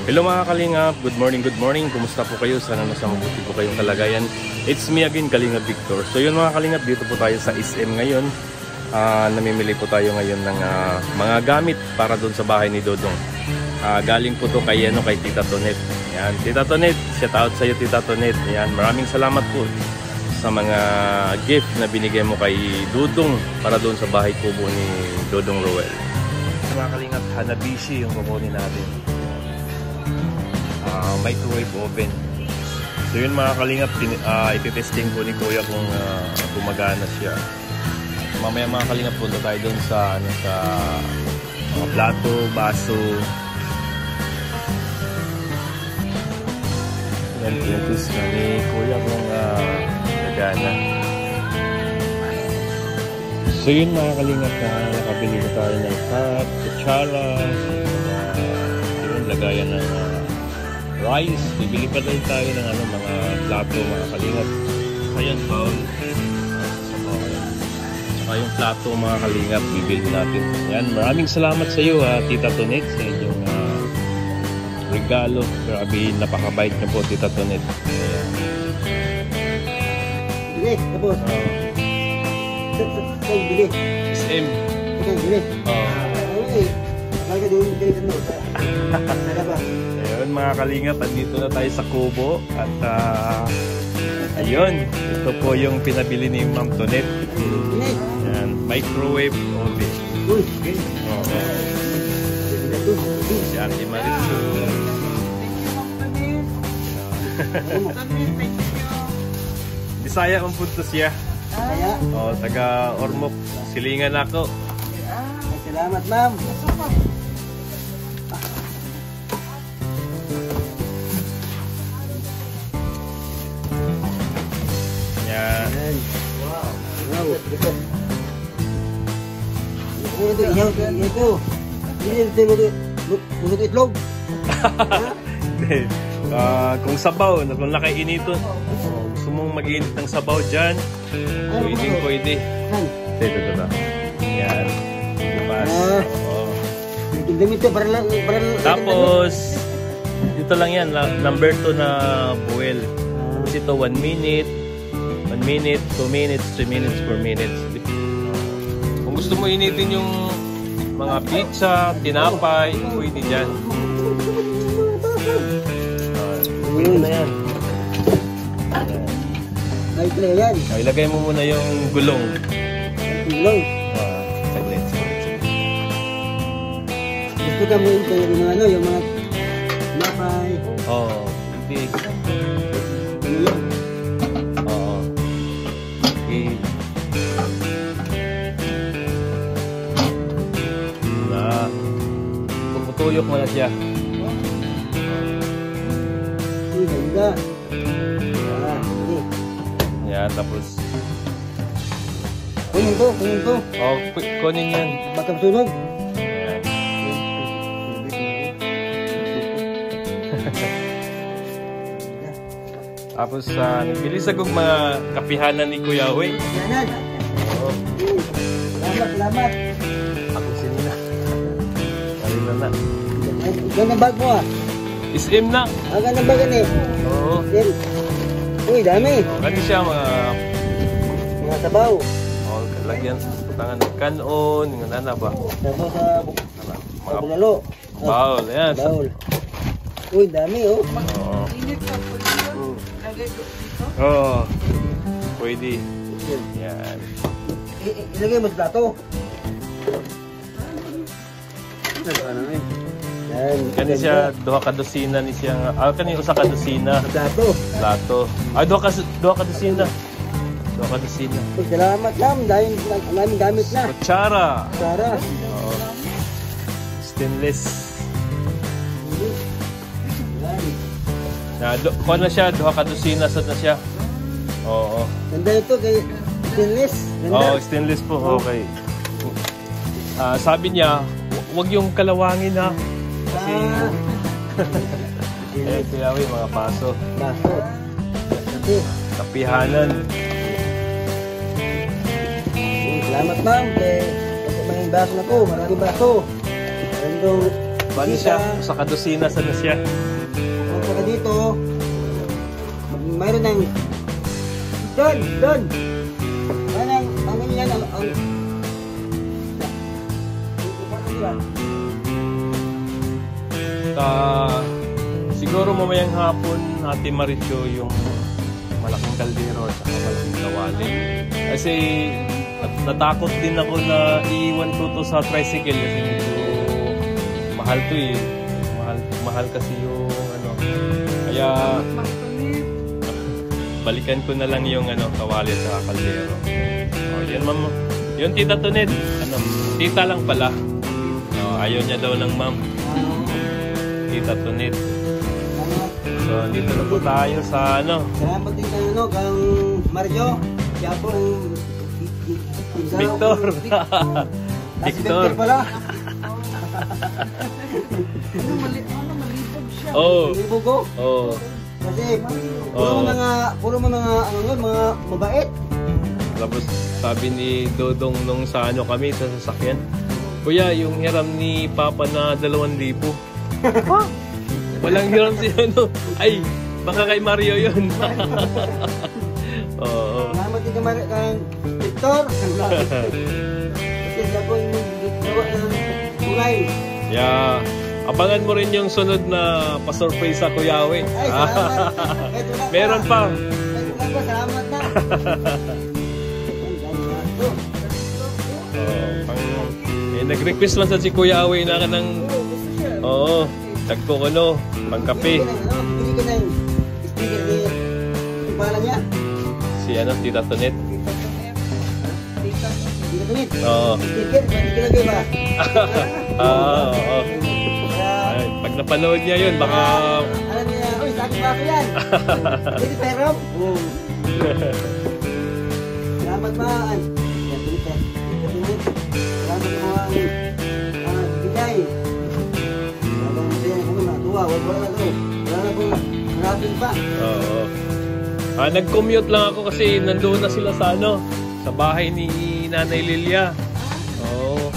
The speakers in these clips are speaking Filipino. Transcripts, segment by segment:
Hello mga kalingap, good morning, kumusta po kayo? Sana nasa mabuti po kayong kalagayan. It's me again, Kalingap Victor. So yun mga kalingap, dito po tayo sa SM ngayon. Namimili po tayo ngayon ng mga gamit para doon sa bahay ni Dodong. Galing po to kay Tita Tonet. Yan, Tita Tonet, shout out sa iyo Tita Tonet. Yan, maraming salamat po sa mga gift na binigay mo kay Dodong para doon sa bahay kubo ni Dodong Roel. Mga kalingap, Hanabishi yung kukunin natin. Microwave oven. So yun mga kalingap, ipitesting ko ni Kuya kung gumagana siya. Mamaya mga kalingap, punta tayo dun sa mga plato, baso. Yan, pinatest na ni Kuya kung gagana. So yun mga kalingap, nakabili na tayo ng cup, kutsara, yun, lagayan ng rice. Bibili pa rin tayo ng mga plato mga kalingap. Ayan, bowl. Saka yung plato mga kalingap, bibili natin. Ayan, maraming salamat sa iyo Tita Tonet, sa inyong regalo. Grabe, napakabait niyo po Tita Tonet. Ayan. Bili, tapos. Bili. SM. Bili. Okay. Talaga doon dito mo. Sana ba? Ayun mga kalingap, andito na tayo sa kubo at ayun, ito po yung pinabili ni Ma'am Tonet. Ayan, microwave oven. Si Ate Marichu. Bisaya ang punto siya. Taga Ormoc, silingan ako. Salamat ma'am. Wow. Ito itlog. Kung sabaw, kung nakainito, gusto mong mag-init ng sabaw dyan, pwede. Ito. Yan. Tapos, dito lang yan, number 2 na buwel. Tapos ito, 1 minute. 1 minute, 2 minutes, 3 minutes, 4 minutes. Kung gusto mo initin yung mga pizza, tinapay, pwede dyan. Pwede na yan. Ilagay mo muna yung gulong. Gulong? Saglit. Gusto ka mo yung mga tinapay. Hindi. Tuyok mo na siya. Ganda. Yan, tapos kunin to. Kunin yan. Baka sunog. Yan. Tapos nagbili sa mga kapihanan ni Kuya Uy. Salamat. Ako sinina. Na. Ganda bag mo SM na. Ganda bag yan Oo. Uy, dami. Ganda siya mga sabaw. Lagyan tangan ng kanon, yung nana ba? Sabaw sa bulalo. Baul, yan. Baul. Uy, dami Pwede. Yan. Ilagay mo sa plato. Kani siya duha ka dosina ni siya kani usa ka dosina plato duha ka dosina salamat lang dahil namin gamit na kutsara stainless kuha na siya duha ka dosina sad na siya ganda ito kay stainless stainless po okay. Sabi niya wag yung kalawangin kasi kaya mga baso kapihanan. Salamat ma'am. Kasi may baso na ko. Maraming baso. Maraming Bali siya, sa kadusina sa na siya. At saka dito, mayroon ng doon. Ang yan, siguro mamayang hapon, Ate Maricho, yung malaking kaldero at saka malaking kawali. Kasi natakot din ako na iiwan ko to sa tricycle kasi medyo mahal to eh. Mahal kasi yung ano. Kaya balikan ko na lang yung ano, kawali at saka kaldero. Oh, yan ma'am. Yun tita Tonet. Ano, tita lang pala. Oh, ayaw niya daw ng ma'am. Tita Tonet. So, dito na po tayo sa ano. Salamat din kang ano, kang Mario. Siya po ang Victor. Victor. Pala. Oh. Malibog ko. Oh. Kasi puro mga mabait. Tapos sabi ni Dodong nung sa ano kami sa sasakyan, kuya, yung hiram ni Papa na 2,000. Walang hiram si ano. Ay, baka kay Mario yun. Oo. Salamat din kang Victor. Kasi siya po yung gawa ng bungay. Yeah. Abangan mo rin yung sunod na pa-surprise sa Kuyawi. Ay, salamat. Meron pa. Salamat na. Nag-request lang sa si Kuya Awi na ka ng tagpo ko no, pangkape. Bili ko ng sticker ni yung pangalan niya. Si ano, Tita Tonet. Tita Tonet? Oo. Sticker, hindi ba? Oo. Pag napanood niya yun, baka... Alam niya, uy, sa akin ba ako yan? Hindi pero? Salamat maan. Yan, Tita Tonet. Salamat mo ang bigay. Salamat mo siya kung natuwa. Wala na to. Wala na po. Maraming pa. Oo. Nag-commute lang ako kasi nandoon na sila sa ano, sa bahay ni Nanay Lilia. Oo.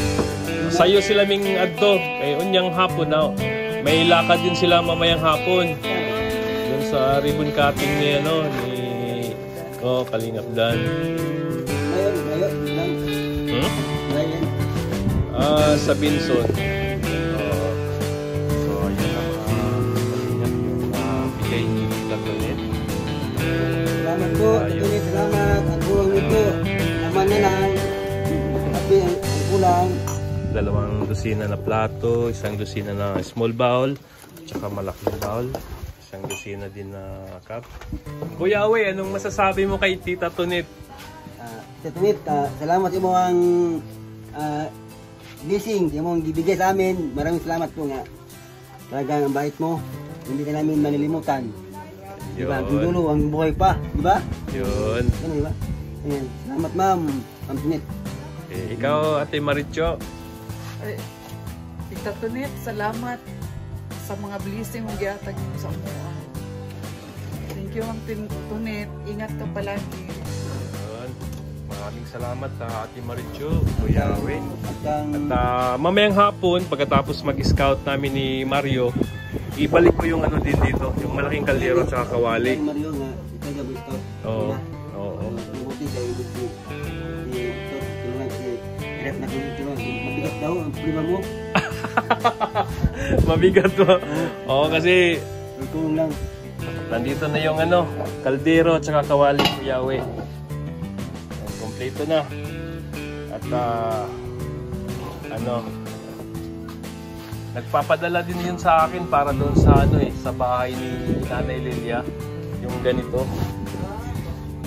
Sayo sila ming adto. Kaya unyang hapon na. May lakad din sila mamayang hapon. Doon sa ribbon cutting ni ano, ni Kalingap Dan. Ngayon lang. Ngayon. Sa Binson. So, ayun ang Kalingap yung bigay ni Tita Tonet. Salamat po. Salamat. Ang kulang nito. Naman na lang. Tapi ang kulang. 2 dosina na plato, 1 dosina na small bowl, tsaka malaking bowl, 1 dosina din na cup. Kuya Awe, anong masasabi mo kay Tita Tonet? Tita Tonet, salamat sa imong blessing, sa imong gibigay sa amin. Maraming salamat po nga. Talagang ang bait mo. Hindi ka namin manilimutan. Diba? Ang dulo, ang buhay pa. Diba? Yun. Ano, diba? Ayan. Salamat ma'am. Ma'am Tonet. Okay, ikaw, Ate Maricho. Tita Tonet, salamat sa mga blessing mong gihatag mo sa umuha. Thank you, Ma'am Tonet. Ingat ka palagi. Maraming salamat sa Ate Maricho, Kuya Awe. At mamayang hapon, pagkatapos mag-scout namin ni Mario, ibalik ko yung ano din dito, yung malaking kaldero at saka kawali. Mario nga, ikaw gabi scout. Oo. Oo. Mabuti sa iyo. Tulungan si Ref na tulungan. Mabigat daw ang problema mo. Mabigat mo. Oo, kasi tulong lang. nandito na yung ano, kaldero at saka kawali, Kuya Awe. Kompleto na. At nagpapadala din yun sa akin para doon sa ano sa bahay ni Nanay Lilia, yung ganito.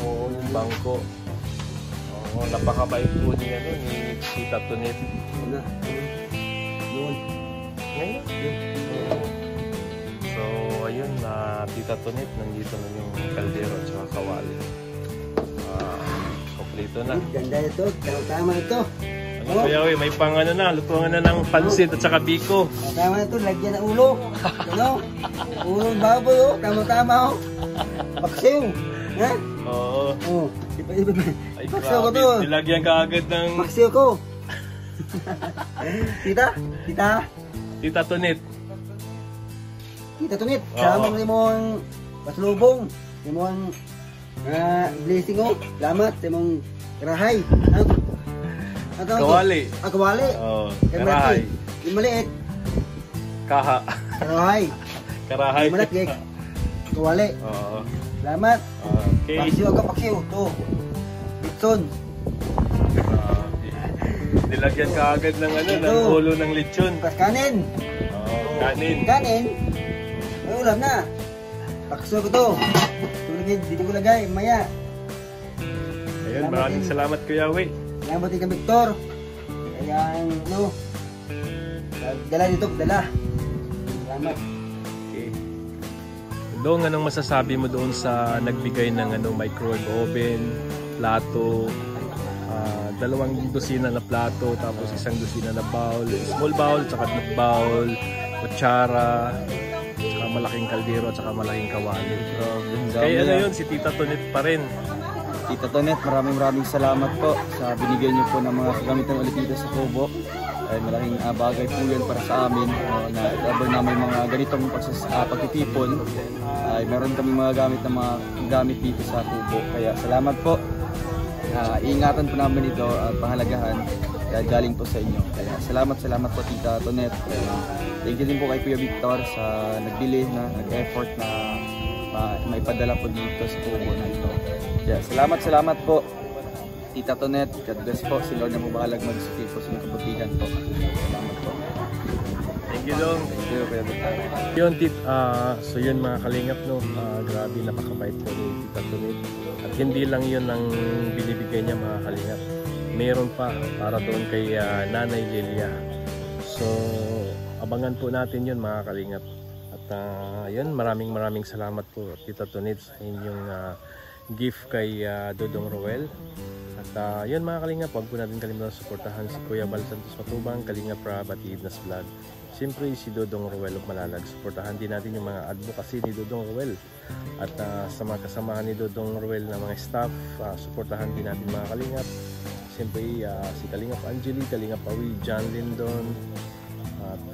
Oo, yung bangko. Oo, napakabait po ni Tita Tonet. Yun. Ngayon. So, ayun na Tita Tonet, nandito na yung kaldero at saka kawali. Kompleto na. Ganda ito, tama ito. Ano Kuya Awe, may pang ano na, lutuan na ng pansit at saka biko. Tama ito, lagyan ng ulo. Ano? Ulo ng baboy, oh. Tama-tama, oh. Paksiw. Ha? Oo. Oh. Ay, Paksiw ko grabe. to. Nilagyan ka agad ng... Paksiw ko. Tita? Tita? Tita Tonet. Kita tunit. Oo. Salamat mo mong pasalubong. Sa mong blessing ko. Salamat sa mong karahay. Ano tawag ito? Kawali. Kawali. Oh, Kay karahay. Malaki. Yung maliit. Kaha. Karahay. Karahay. Yung malaki. Kawali. Oo. Salamat. Okay. Paksiw ka paksiw. Ito. Bitson. Nilagyan ka agad ng ano, ng Ito. ulo ng lechon. Pas kanin. Kanin. Kanin. May ulam na. Paksiw ko to. Tulagin. Dito ko lagay. Maya. Ayun, maraming salamat Kuya Wei. Salamat din kay Victor. Ayan, ano. Dala dito, dala. Salamat. Okay. Dong, anong masasabi mo doon sa nagbigay ng ano, microwave oven, plato, 2 dosina na plato, tapos 1 dosina na bowl, small bowl, tsaka big bowl, kutsara, tsaka malaking kaldero, tsaka malaking kawali. Kaya ano yun, si Tita Tonet pa rin. Tita Tonet, maraming salamat po sa binigay niyo po ng mga kagamitan ulit dito sa Kubo. Ay malaking bagay po yan para sa amin na ever na may mga ganitong pagtitipon ay meron kami mga gamit dito sa Kubo. Kaya salamat po. Iingatan po namin ito at pahalagahan kaya galing po sa inyo. Kaya salamat po Tita Tonet. Thank you din po kay Kuya Victor sa nagbili na nag-effort na maipadala po dito sa Kubo na ito. Kaya salamat po Tita Tonet. God bless po. Si Lord na po bahalag mag-suki po sa mga kabutihan po. Salamat po. Thank you, Dong. Thank you, Kuya Victor. Yun, so yun mga kalingap, no? Grabe, napakabait po ni Tita Tonet. At hindi lang yun ang binibigay niya mga kalingap. Meron pa para doon kay Nanay Lilia. So, abangan po natin yun mga kalingap. At yun, maraming salamat po Tita Tonet sa inyong gift kay Dodong Roel. At yun mga kalingap, huwag po natin kalimutan suportahan si Kuya Bal Santos Matubang, Kalingap Rab at Idnas Vlog. Siyempre si Dodong Roel of Malalag, suportahan din natin yung mga advocacy ni Dodong Roel. At sa mga kasamahan ni Dodong Roel na mga staff, suportahan din natin mga kalingap. Siyempre si Kalingap Angeli, Kalingap Awi, John Lindon, at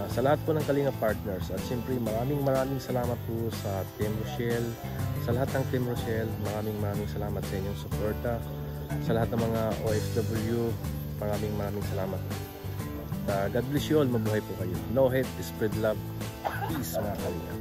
sa lahat po ng Kalingap partners. At siyempre maraming salamat po sa Team Rochelle, sa lahat ng Team Rochelle, maraming salamat sa inyong suporta. Sa lahat ng mga OFW, maraming salamat. God bless you all, mabuhay po kayo. No hate, spread love, peace mga kalingap.